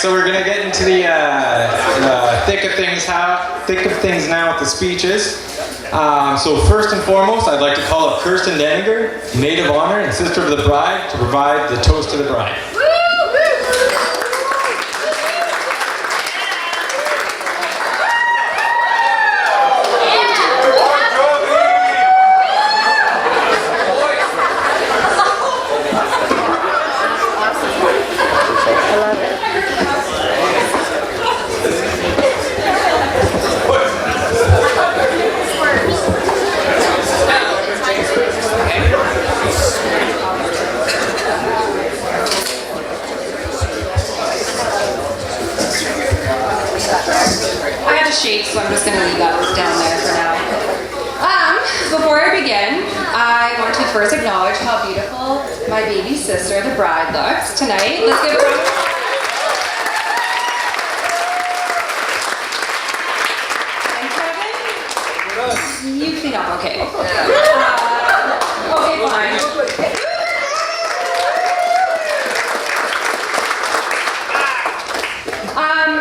so we're gonna get into the thick of things now with the speeches. So first and foremost, I'd like to call up Kirsten Deniger, maid of honor and sister of the bride, to provide the toast to the bride. So I'm just going to leave that down there for now. Before I begin, I want to first acknowledge how beautiful my baby sister, the bride, looks tonight. Let's give her a round of applause. Thanks, Kevin. You clean up okay. Okay, fine.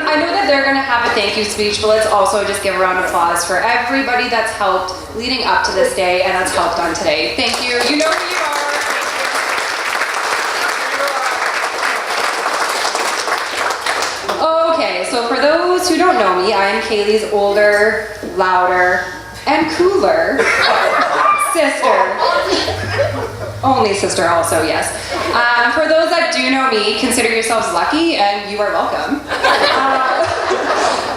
I know that they're going to have a thank you speech, but let's also just give a round of applause for everybody that's helped leading up to this day and that's helped on today. Thank you. You know who you are. Okay, so for those who don't know me, I am Kailey's older, louder, and cooler sister. Only sister also, yes. For those that do know me, consider yourselves lucky and you are welcome.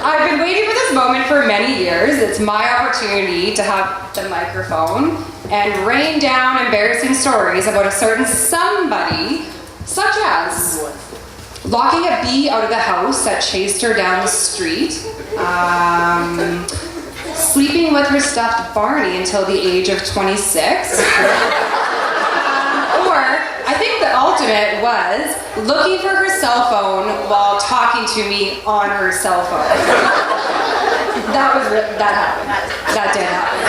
I've been waiting for this moment for many years. It's my opportunity to have the microphone and rain down embarrassing stories about a certain somebody, such as locking a bee out of the house that chased her down the street, sleeping with her stuffed Barney until the age of 26, I think the ultimate was looking for her cell phone while talking to me on her cell phone. That happened. That did happen.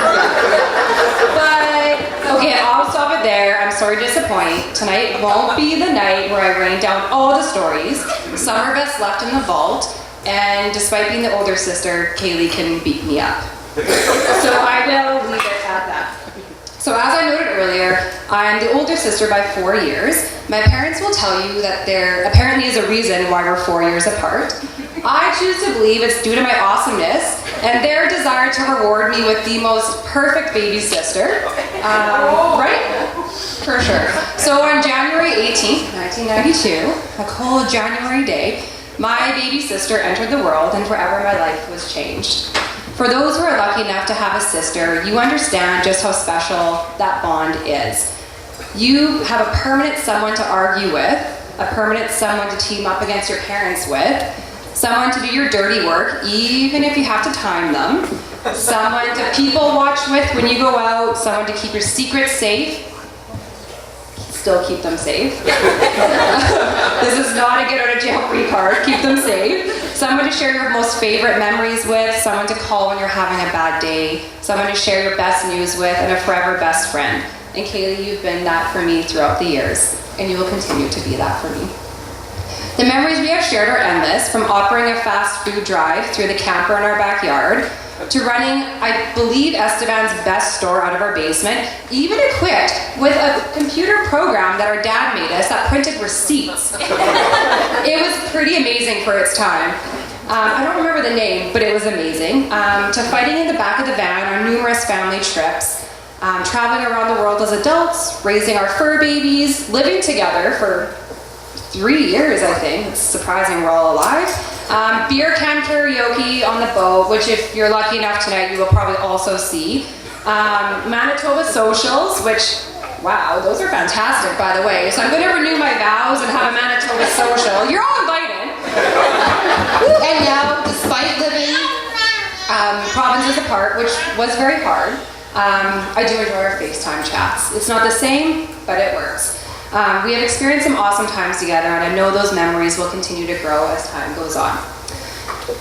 But, okay, I'll stop it there. I'm sorry to disappoint. Tonight won't be the night where I rain down all the stories. Some are best left in the vault, and despite being the older sister, Kailey can beat me up. So I will leave it at that. So as I noted earlier, I'm the older sister by 4 years. My parents will tell you that there apparently is a reason why we're 4 years apart. I choose to believe it's due to my awesomeness and their desire to reward me with the most perfect baby sister. Right? For sure. So on January 18th, 1992, a cold January day, my baby sister entered the world and forever my life was changed. For those who are lucky enough to have a sister, you understand just how special that bond is. You have a permanent someone to argue with, a permanent someone to team up against your parents with, someone to do your dirty work, even if you have to time them, someone to people watch with when you go out, someone to keep your secrets safe, still keep them safe. This is not a get out of jail free card, keep them safe. Someone to share your most favorite memories with, someone to call when you're having a bad day, someone to share your best news with, and a forever best friend. And Kailey, you've been that for me throughout the years, and you will continue to be that for me. The memories we have shared are endless, from operating a fast food drive through the camper in our backyard, to running, I believe, Esteban's best store out of our basement, even equipped with a computer program that our dad made us that printed receipts. It was pretty amazing for its time. I don't remember the name, but it was amazing. To fighting in the back of the van on numerous family trips, traveling around the world as adults, raising our fur babies, living together for 3 years, I think. It's surprising we're all alive. Beer can karaoke on the boat, which if you're lucky enough tonight, you will probably also see. Manitoba socials, which, wow, those are fantastic, by the way. So I'm going to renew my vows and have a Manitoba social. You're all invited. And now, despite living provinces apart, which was very hard, I do enjoy our FaceTime chats. It's not the same, but it works. We have experienced some awesome times together, and I know those memories will continue to grow as time goes on.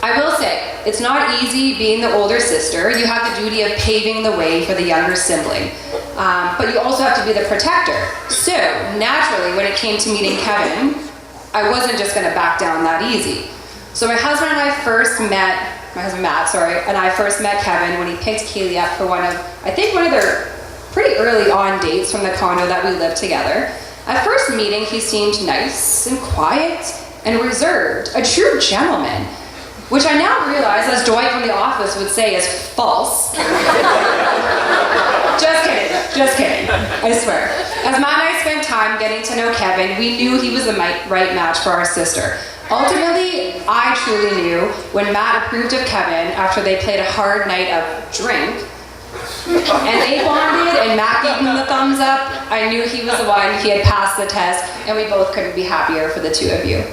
I will say, it's not easy being the older sister. You have the duty of paving the way for the younger sibling, but you also have to be the protector. So, naturally, when it came to meeting Kevin, I wasn't just gonna back down that easy. So my husband and I first met, and I first met Kevin when he picked Kailey up for one of their pretty early on dates from the condo that we lived together. At first meeting, he seemed nice and quiet and reserved, a true gentleman, which I now realize, as Dwight from The Office would say, is false. Just kidding, I swear. As Matt and I spent time getting to know Kevin, we knew he was the right match for our sister. Ultimately, I truly knew when Matt approved of Kevin after they played a hard night of drink, and they bonded, and Matt gave him the thumbs up. I knew he was the one, he had passed the test, and we both couldn't be happier for the two of you.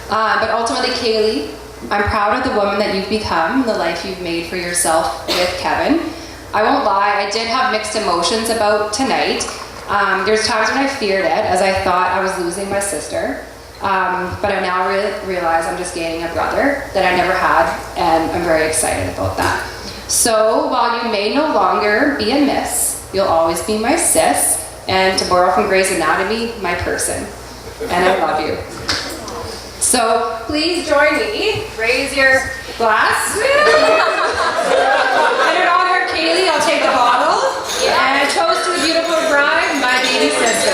But ultimately, Kailey, I'm proud of the woman that you've become, the life you've made for yourself with Kevin. I won't lie, I did have mixed emotions about tonight. There's times when I feared it, as I thought I was losing my sister. But I now realize I'm just gaining a brother that I never had, and I'm very excited about that. So while you may no longer be a miss, you'll always be my sis, and to borrow from Grey's Anatomy, my person. And I love you. So please join me, raise your glass. And in honor of Kailey, I'll take the bottle, and a toast to the beautiful bride, my baby sister.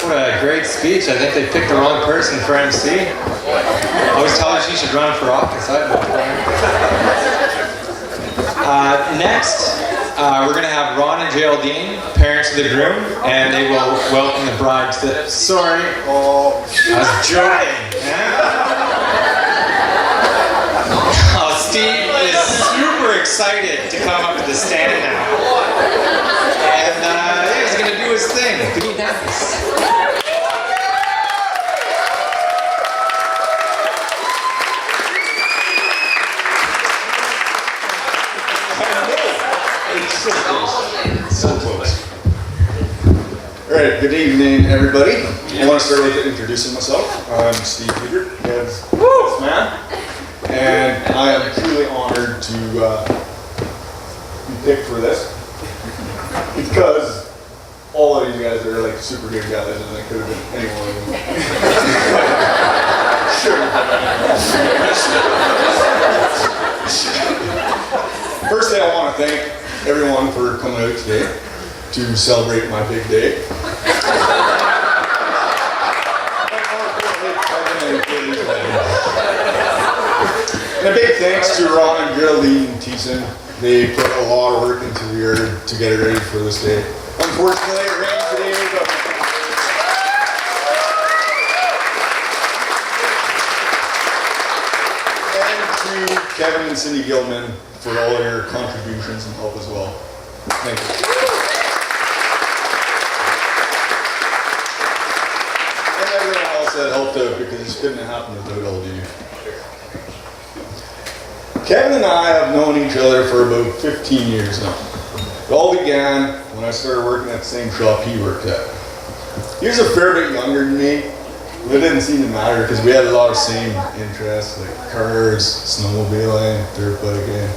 What a great speech. I think they picked the wrong person for MC. I always tell her she should run for office. Next, we're going to have Ron and Geraldine, parents of the groom, and they will welcome the bride to the... Sorry. Oh, I was joking. Oh, Steve is super excited to come up to the stand now. And he's going to do his thing. Be nice. So close. All right, good evening, everybody. I want to start with introducing myself. I'm Steve Peter, Kev's man, and I am truly honored to be picked for this because all of these guys are like super good guys, and they could have been any one of them. Sure. Firstly, I want to thank everyone for coming out today to celebrate my big day. And a big thanks to Ron and Geraldine and Thiessen. They put a lot of work into the yard to get it ready for this day. Unfortunately, it rained today, but and to Kevin and Cindy Gilman for all your contributions and help as well. Thank you. And everyone else that helped out because this couldn't have happened without all of you. Kevin and I have known each other for about 15 years now. It all began when I started working at the same shop he worked at. He was a fair bit younger than me, but it didn't seem to matter because we had a lot of same interests like cars, snowmobiling, dirt biking.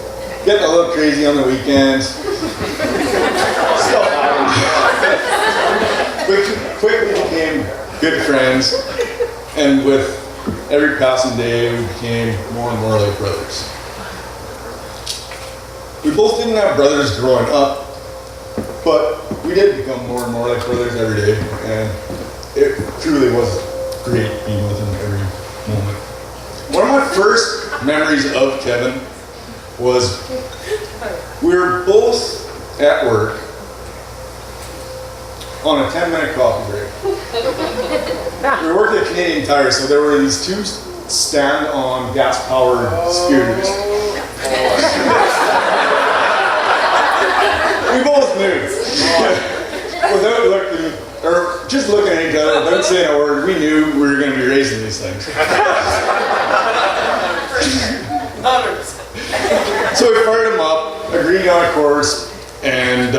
Getting a little crazy on the weekends. Stuff happened. We quickly became good friends, and with every passing day, we became more and more like brothers. We both didn't have brothers growing up, but we did become more and more like brothers every day, and it truly was great being with him every moment. One of my first memories of Kevin was we were both at work on a 10-minute coffee break. We were working at Canadian Tire, so there were these two stand-on gas-powered scooters. We both knew, without looking, or just looking at each other, without saying a word, we knew we were going to be racing these things. So we fired him up, agreed on a course, and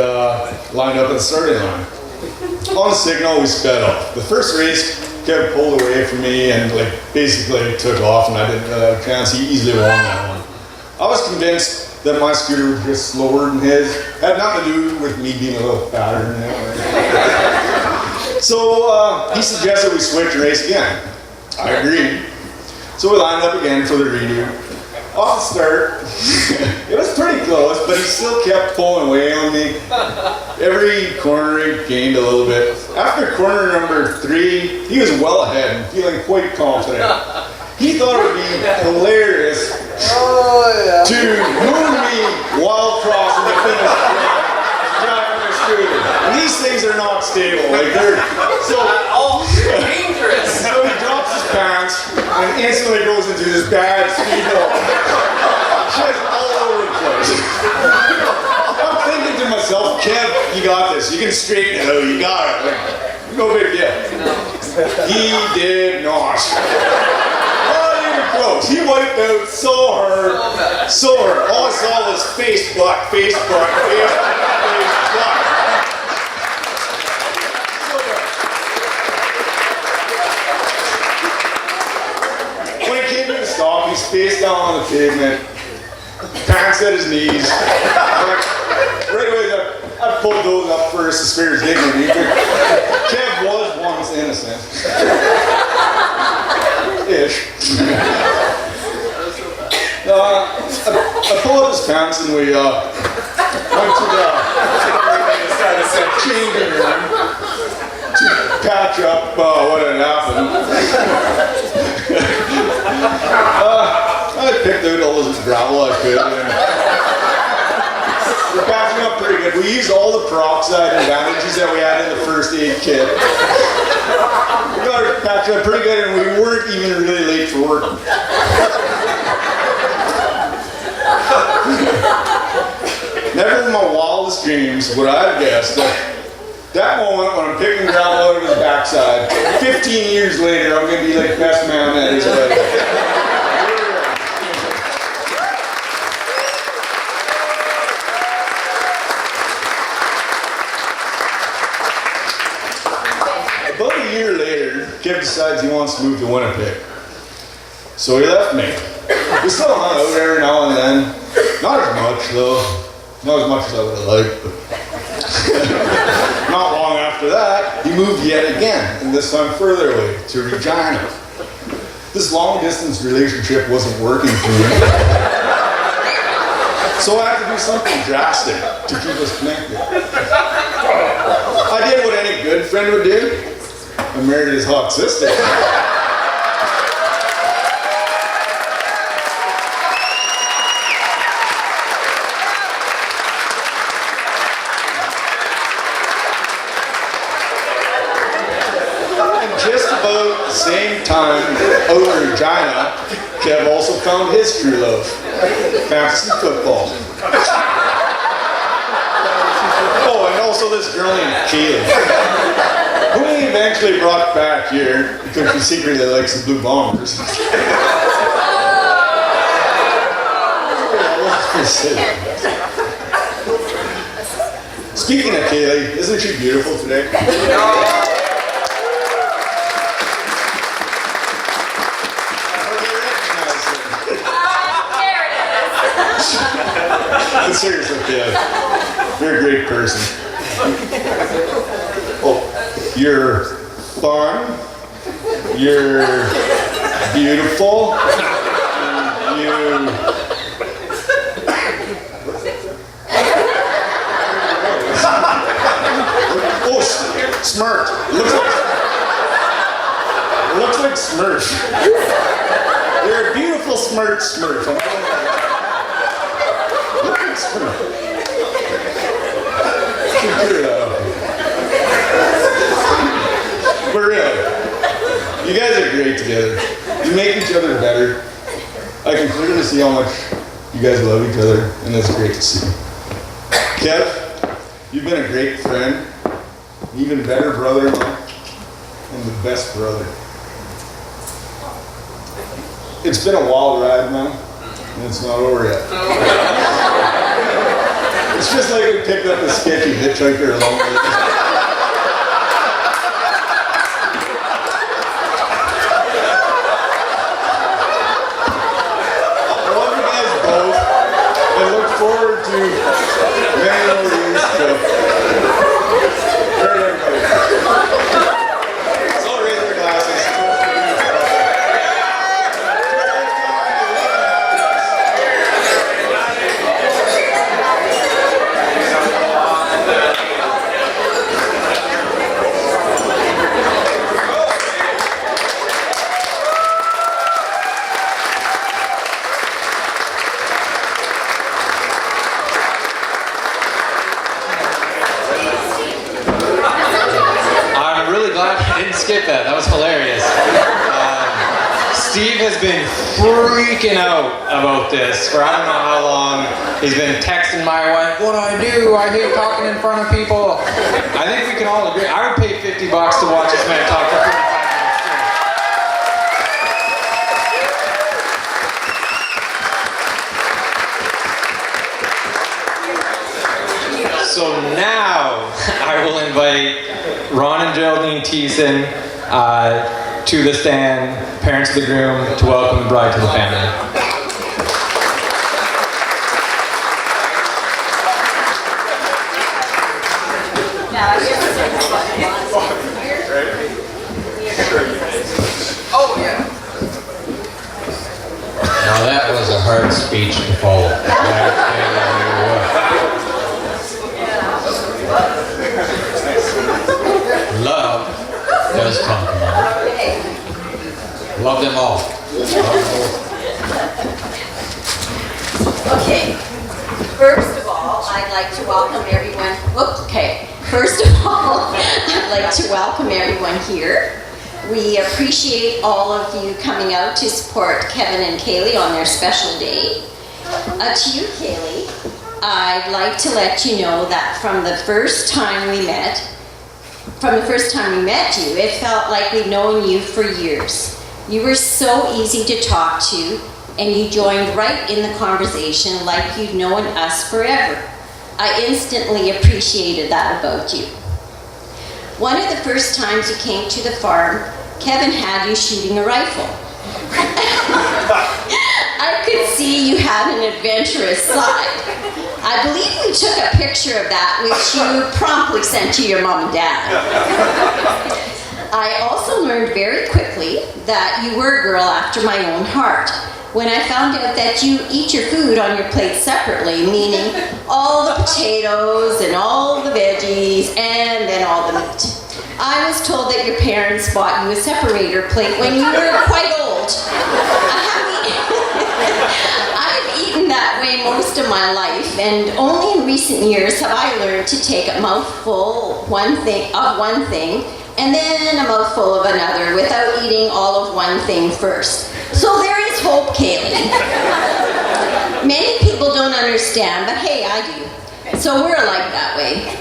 lined up at the starting line. On the signal, we sped up. The first race, Kev pulled away from me and like basically took off, and I didn't really have a chance. He easily won that one. I was convinced that my scooter was just slower than his. It had nothing to do with me being a little fatter than him. So he suggested we switch and race again. I agreed. So we lined up again for the redo. Off the start, it was pretty close, but he still kept pulling away on me. Every corner he gained a little bit. After corner number 3, he was well ahead and feeling quite confident. He thought it would be hilarious to move me while crossing the finish line, driving the scooter. And these things are not stable. Like they're so dangerous. So he drops his pants and instantly goes into this bad speed bump. Just all over the place. I'm thinking to myself, Kev, you got this. You can straighten it out. You got it. Like, no big deal. He did not. Close. He wiped out so hard. All I saw was face butt. When he came to the stop, he's face down on the pavement, pants at his knees. Right away, I pulled those up first to spare his dignity. Kev was once innocent. Ish. I pulled up his pants and we went to the changing room to patch up what had happened. I picked out all this gravel I could, and we're patching up pretty good. We used all the peroxide and bandages that we had in the first aid kit. We got our patch up pretty good, and we weren't even really late for work. Never in my wildest dreams would I have guessed that moment when I'm picking gravel out of his backside, 15 years later, I'm going to be like best man at his wedding. About a year later, Kev decides he wants to move to Winnipeg. So he left me. We still hung out every now and then. Not as much, though. Not as much as I would have liked, but not long after that, he moved yet again, and this time further away, to Regina. This long-distance relationship wasn't working for me. So I had to do something drastic to keep us connected. I did what any good friend would do. I married his hot sister. Just about the same time out in Regina, Kev also found his true love, fantasy football. Oh, and also this girl named Kailey, who he eventually brought back here because she secretly likes the Blue Bombers. Speaking of Kailey, isn't she beautiful today? But seriously, Kev, you're a great person. Oh, you're fun. You're beautiful. Oh, smirk. Looks like Smurf. You're a beautiful Smurf. But really, you guys are great together. You make each other better. I can clearly see how much you guys love each other, and that's great to see. Kev, you've been a great friend, an even better brother-in-law, and the best brother. It's been a wild ride, man, and it's not over yet. It's just like we picked up a sketchy hitchhiker along the way. I love you guys both. I look forward to many more years to hurt everybody. So raise your glasses. I'm really glad I didn't skip that. That was hilarious. Steve has been freaking out about this for I don't know how long. He's been texting my wife, what do? I hate talking in front of people. I think we can all agree. I would pay $50 to watch this man talk for 45 minutes straight. So now I will invite Ron and Geraldine Thiessen to the stand, parents of the groom, to welcome the bride to the family. Now that was a hard speech to follow. I tell you what. Love does come to mind. Love them all. Okay, first of all, I'd like to welcome everyone. First of all, I'd like to welcome everyone here. We appreciate all of you coming out to support Kevin and Kailey on their special day. To you, Kailey, I'd like to let you know that from the first time we met you, it felt like we'd known you for years. You were so easy to talk to, and you joined right in the conversation like you'd known us forever. I instantly appreciated that about you. One of the first times you came to the farm, Kevin had you shooting a rifle. I could see you had an adventurous side. I believe we took a picture of that, which you promptly sent to your mom and dad. I also learned very quickly that you were a girl after my own heart when I found out that you eat your food on your plate separately, meaning all the potatoes and all the veggies and then all the meat. I was told that your parents bought you a separator plate when you were quite old. I've eaten that way most of my life, and only in recent years have I learned to take a mouthful of one thing and then a mouthful of another without eating all of one thing first. So there is hope, Kailey. Many people don't understand, but hey, I do. So we're alike that way.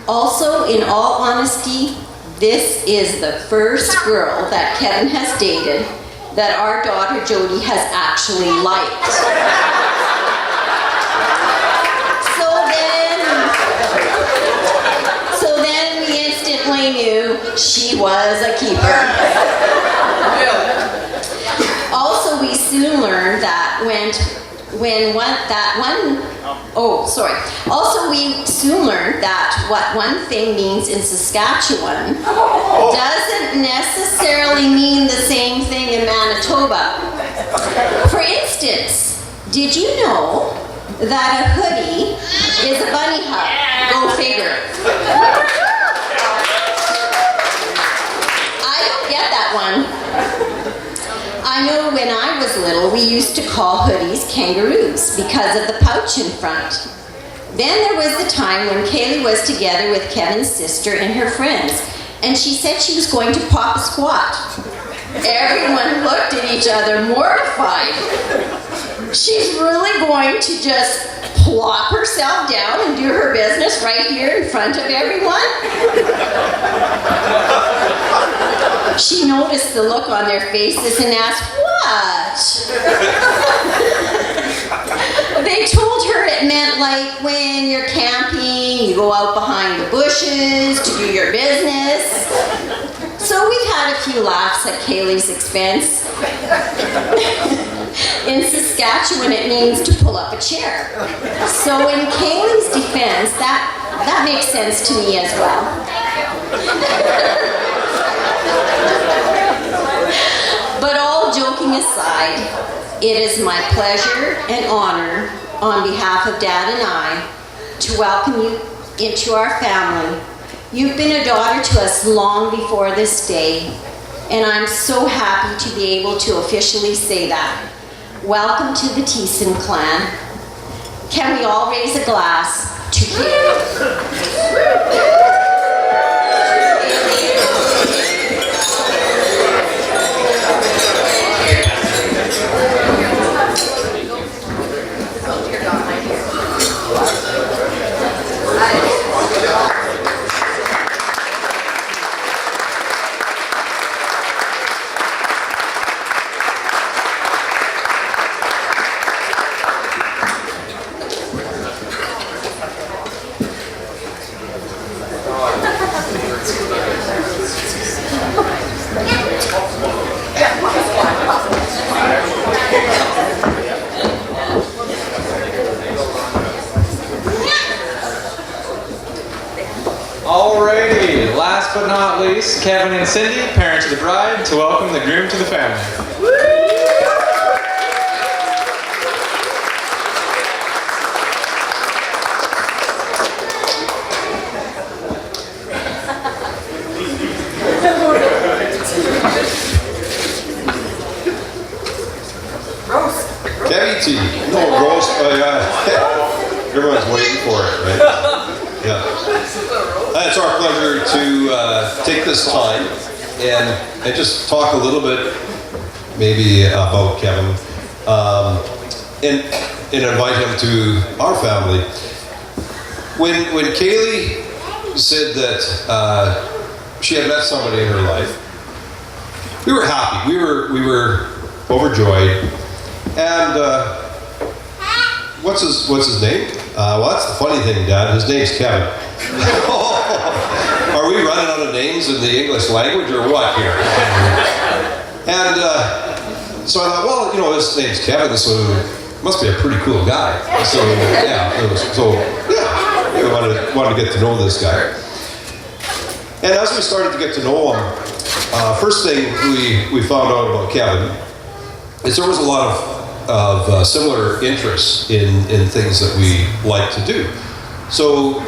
Also, in all honesty, this is the first girl that Kevin has dated that our daughter Jody has actually liked. So then we instantly knew she was a keeper. Also, we soon learned that we soon learned that what one thing means in Saskatchewan doesn't necessarily mean the same thing in Manitoba. For instance, did you know that a hoodie is a bunny hug? Go figure. I don't get that one. I know when I was little, we used to call hoodies kangaroos because of the pouch in front. Then there was the time when Kailey was together with Kevin's sister and her friends, and she said she was going to pop a squat. Everyone looked at each other mortified. She's really going to just plop herself down and do her business right here in front of everyone? She noticed the look on their faces and asked, "What?" They told her it meant like when your few laughs at Kailey's expense. In Saskatchewan, it means to pull up a chair. So in Kailey's defense, that makes sense to me as well. But all joking aside, it is my pleasure and honor on behalf of Dad and I to welcome you into our family. You've been a daughter to us long before this day, and I'm so happy to be able to officially say that. Welcome to the Thiessen clan. Can we all raise a glass to Kailey? Alrighty, last but not least, Kevin and Cindy, parents of the bride, to welcome the groom to the family. Kevy tea. No, roast. Everyone's waiting for it, right? Yeah. It's our pleasure to take this time and just talk a little bit, maybe about Kevin, and invite him to our family. When Kailey said that she had met somebody in her life, we were happy. We were overjoyed. And what's his name? Well, that's the funny thing, Dad. His name's Kevin. Are we running out of names in the English language or what here? And so I thought, well, his name's Kevin, so must be a pretty cool guy. So yeah, we wanted to get to know this guy. And as we started to get to know him, first thing we found out about Kevin is there was a lot of similar interests in things that we like to do. So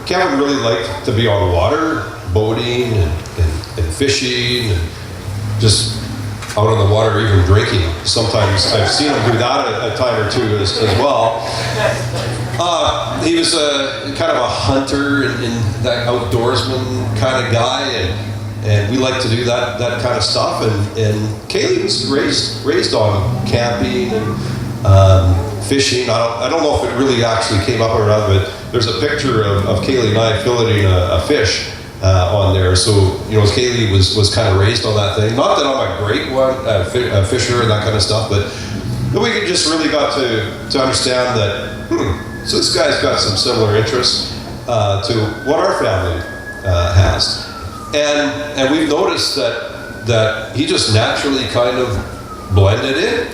Kevin really liked to be on the water, boating and fishing, and just out on the water, even drinking. Sometimes I've seen him do that a time or two as well. He was kind of a hunter and that outdoorsman kind of guy, and we like to do that kind of stuff. And Kailey was raised on camping and fishing. I don't know if it really actually came up around, but there's a picture of Kailey and I filleting a fish on there. So Kailey was kind of raised on that thing. Not that I'm a great fisher and that kind of stuff, but we just really got to understand that. So this guy's got some similar interests to what our family has. And we've noticed that he just naturally kind of blended in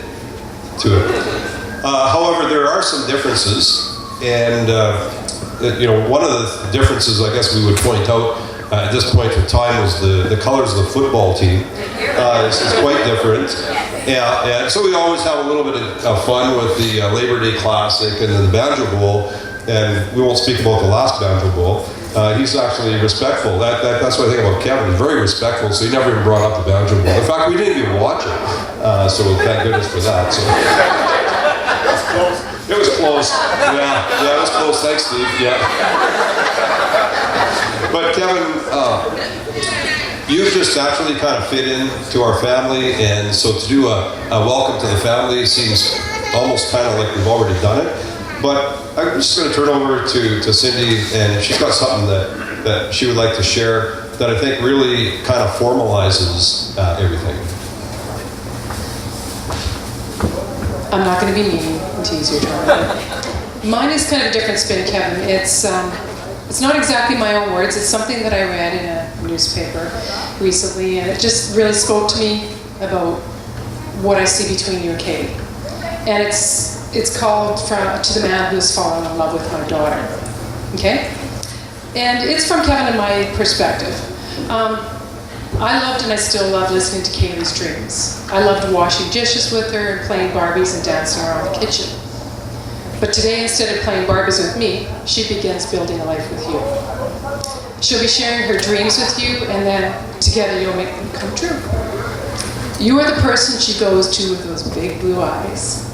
to it. However, there are some differences, and one of the differences I guess we would point out at this point in time was the colors of the football team. It's quite different. Yeah, and so we always have a little bit of fun with the Labor Day Classic and then the Banjo Bowl, and we won't speak about the last Banjo Bowl. He's actually respectful. That's what I think about Kevin. He's very respectful, so he never even brought up the Banjo Bowl. In fact, we didn't even watch it, so thank goodness for that. So. It was close. Yeah, it was close. Thanks, Steve. Yeah. But Kevin, you've just naturally kind of fit into our family, and so to do a welcome to the family seems almost kind of like we've already done it. But I'm just going to turn over to Cindy, and she's got something that she would like to share that I think really kind of formalizes everything. I'm not going to be mean and tease your child. Mine is kind of a different spin, Kevin. It's not exactly my own words. It's something that I read in a newspaper recently, and it just really spoke to me about what I see between you and Kailey. And it's called To the Man Who's Fallen in Love with My Daughter. Okay? And it's from Kevin and my perspective. I loved and I still love listening to Kailey's dreams. I loved washing dishes with her and playing Barbies and dancing around the kitchen. But today, instead of playing Barbies with me, she begins building a life with you. She'll be sharing her dreams with you, and then together you'll make them come true. You are the person she goes to with those big blue eyes,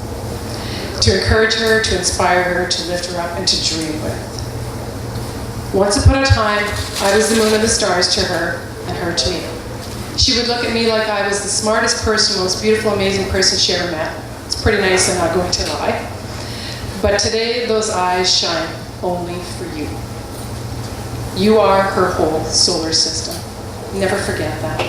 to encourage her, to inspire her, to lift her up, and to dream with. Once upon a time, I was the moon and the stars to her, and her to me. She would look at me like I was the smartest person, most beautiful, amazing person she ever met. It's pretty nice, I'm not going to lie. But today, those eyes shine only for you. You are her whole solar system. Never forget that.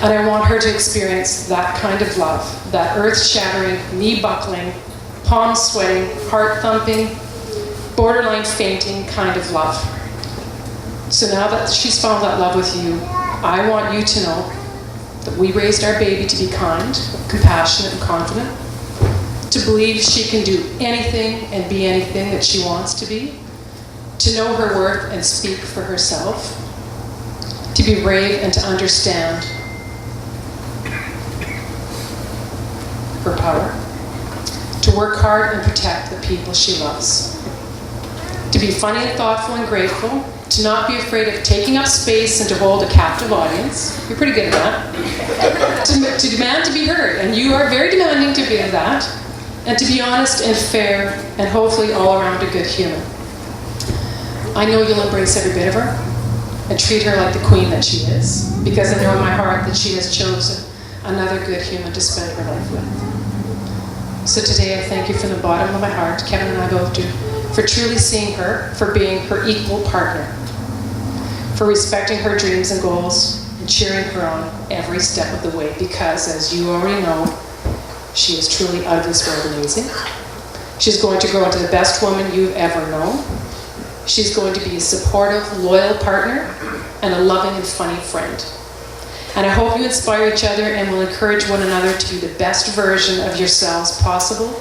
And I want her to experience that kind of love, that earth-shattering, knee-buckling, palm-sweating, heart-thumping, borderline fainting kind of love. So now that she's found that love with you, I want you to know that we raised our baby to be kind, compassionate, and confident, to believe she can do anything and be anything that she wants to be, to know her worth and speak for herself, to be brave and to understand her power, to work hard and protect the people she loves, to be funny and thoughtful and grateful, to not be afraid of taking up space and to hold a captive audience. You're pretty good at that. To demand to be heard, and you are very demanding to be that, and to be honest and fair and hopefully all around a good human. I know you'll embrace every bit of her and treat her like the queen that she is, because I know in my heart that she has chosen another good human to spend her life with. So today I thank you from the bottom of my heart, Kevin and I both do, for truly seeing her, for being her equal partner, for respecting her dreams and goals and cheering her on every step of the way, because as you already know, she is truly out of this world amazing. She's going to grow into the best woman you've ever known. She's going to be a supportive, loyal partner and a loving and funny friend. And I hope you inspire each other and will encourage one another to be the best version of yourselves possible.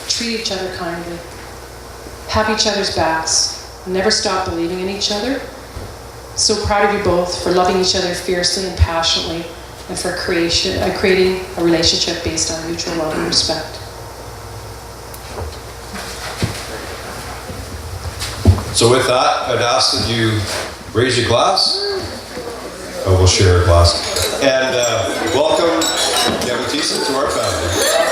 Treat each other kindly. Have each other's backs. Never stop believing in each other. So proud of you both for loving each other fiercely and passionately, and for creating a relationship based on mutual love and respect. So with that, I'd ask that you raise your glass. Oh, we'll share a glass. And welcome Kevin Thiessen to our family.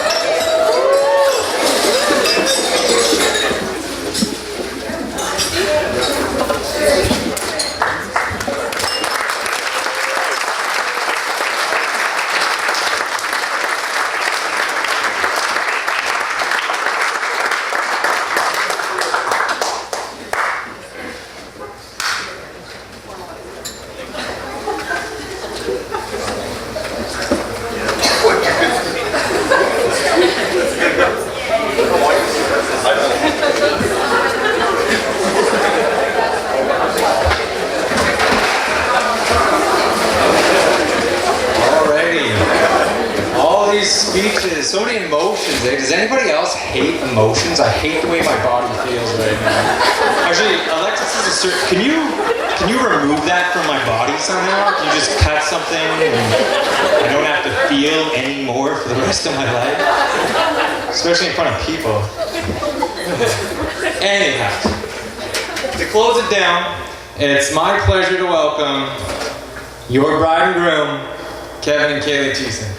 Speeches, so many emotions. Does anybody else hate emotions? I hate the way my body feels right now. Actually, Alexis, can you remove that from my body somehow? Can you just cut something and I don't have to feel anymore for the rest of my life? Especially in front of people. Anyhow, to close it down, it's my pleasure to welcome your bride and groom, Kevin and Kailey Thiessen.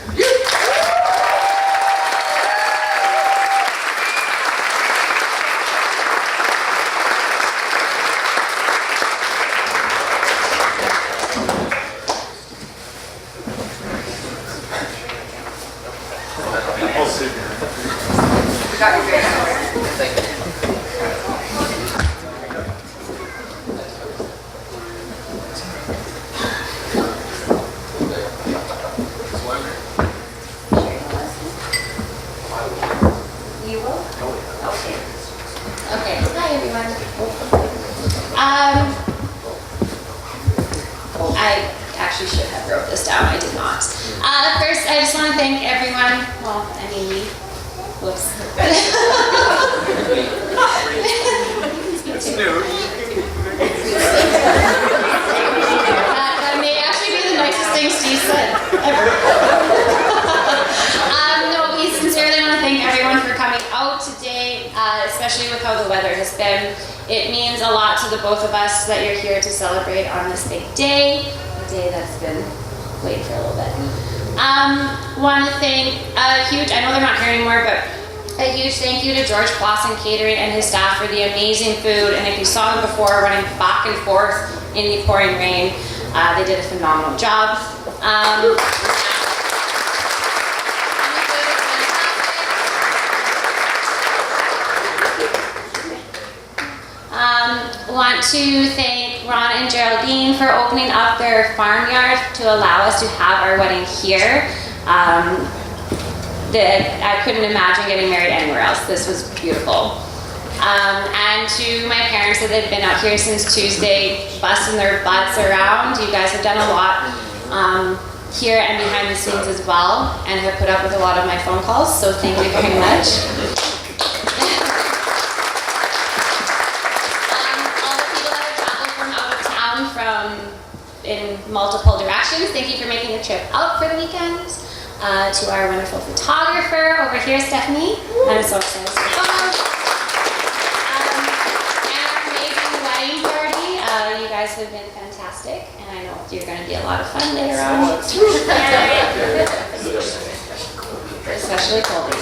I actually should have wrote this down. I did not. First, I just want to thank everyone. Well, I mean me. Whoops. That may actually be the nicest thing Steve said ever. No, we sincerely want to thank everyone for coming out today, especially with how the weather has been. It means a lot to the both of us that you're here to celebrate on this big day, a day that's been waiting for a little bit. Want to thank a huge, I know they're not here anymore, but a huge thank you to George Clausen Catering and his staff for the amazing food. And if you saw them before running back and forth in the pouring rain, they did a phenomenal job. Want to thank Ron and Geraldine for opening up their farmyard to allow us to have our wedding here. I couldn't imagine getting married anywhere else. This was beautiful. And to my parents that have been out here since Tuesday, busting their butts around. You guys have done a lot here and behind the scenes as well, and have put up with a lot of my phone calls, so thank you very much. In multiple directions. Thank you for making the trip out for the weekend. To our wonderful photographer over here, Stephanie. I'm so excited to see the photos. And our amazing wedding party. You guys have been fantastic, and I know you're going to be a lot of fun later on. Especially Colby.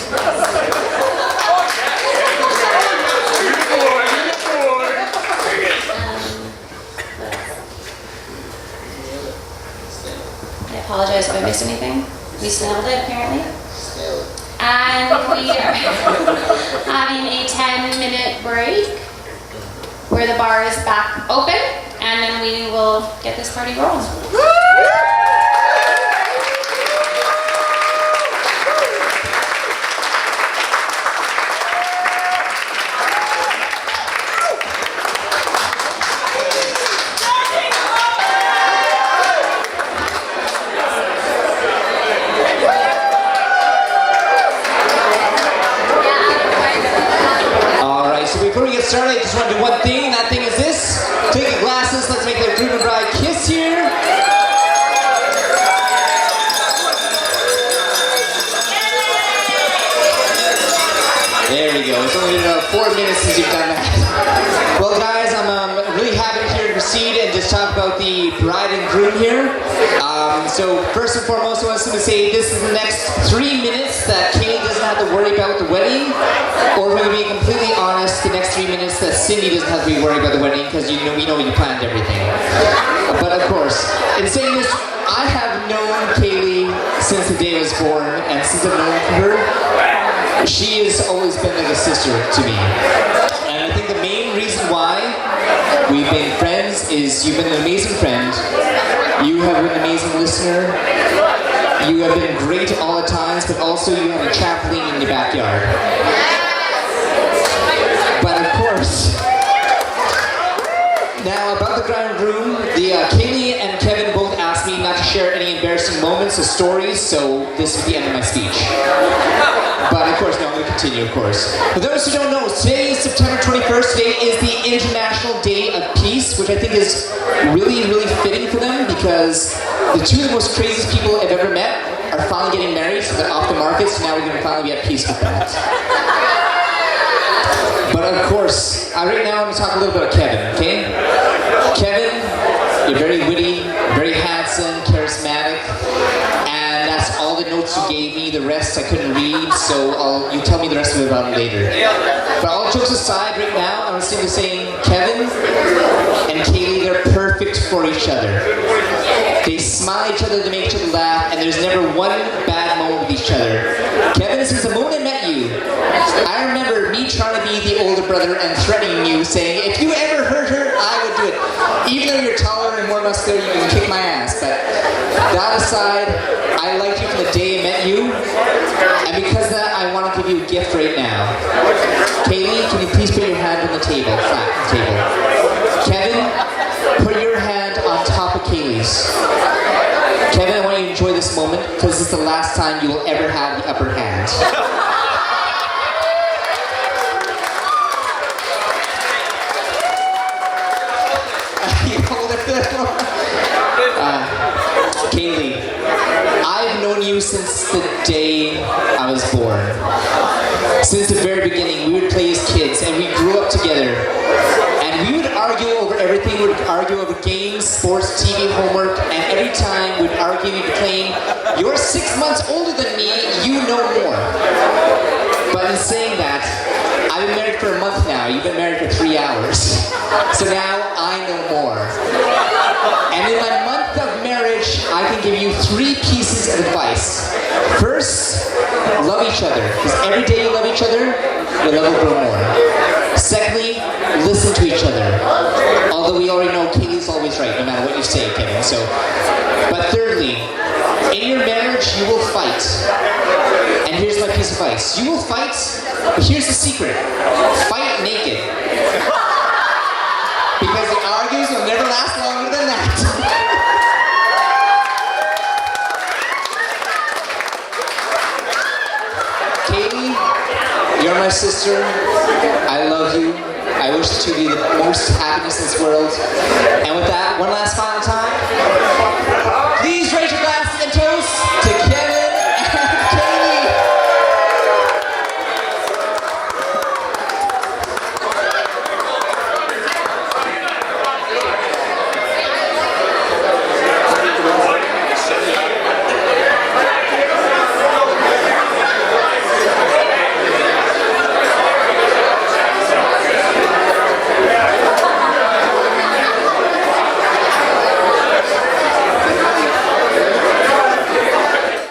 I apologize if I missed anything. We snailed it, apparently. And we are having a 10-minute break where the bar is back open, and then we will get this party rolling. Before we get started, I just want to do one thing, and that thing is this. Take your glasses, let's make the groom and bride kiss here. There we go. It's only been about 4 minutes since you've done that. Well, guys, I'm really happy here to proceed and just talk about the bride and groom here. So first and foremost, I want to say this is the next 3 minutes that Kailey doesn't have to worry about the wedding, or if we're going to be completely honest, the next 3 minutes that Cindy doesn't have to be worried about the wedding, because we know you planned everything. But of course, in saying this, I have known Kailey since the day I was born, and since I've known her, she has always been like a sister to me. And I think the main reason why we've been friends is you've been an amazing friend. You have been an amazing listener. You have been great all the times, but also you have a trampoline in your backyard. But of course, now about the bride and groom, Kailey and Kevin both asked me not to share any embarrassing moments or stories, so this is the end of my speech. But of course, no, I'm going to continue, of course. For those who don't know, today is September 21st. Today is the International Day of Peace, which I think is really, really fitting for them, because the two of the most craziest people I've ever met are finally getting married, so they're off the market, so now we're going to finally be at peace with that. But of course, right now I'm going to talk a little bit about Kevin, okay? Kevin, you're very witty, very handsome, charismatic, and that's all the notes you gave me. The rest I couldn't read, so you tell me the rest of it about it later. But all jokes aside, right now, I'm simply saying Kevin and Kailey, they're perfect for each other. They smile at each other to make each other laugh, and there's never one bad moment with each other. Kevin, since the moment I met you, I remember me trying to be the older brother and threatening you, saying, if you ever hurt her, I would do it. Even though you're taller and more muscular, you can kick my ass. But that aside, I liked you from the day I met you, and because of that, I want to give you a gift right now. Kailey, can you please put your hand on the table, flat on the table? Kevin, put your hand on top of Kailey's. Kailey, I've known you since the day I was born. Since the very beginning, we would play as kids, and we grew up together. And we would argue over everything. We would argue over games, sports, TV, homework, and every time we'd argue, we'd claim, "You're 6 months older than me, you know more." But in saying that, I've been married for a month now. You've been married for 3 hours. So now I know more. And in my month of marriage, I can give you 3 pieces of advice. First, love each other. Because every day you love each other, your love will grow more. Secondly, listen to each other. Although we already know Kailey's always right, no matter what you say, Kevin. But thirdly, in your marriage, you will fight. And here's my piece of advice. You will fight, but here's the secret. Fight naked. Because the arguments will never last longer than that. Kailey, you're my sister. I love you. I wish to be the most happiness in this world. And with that, one last final time.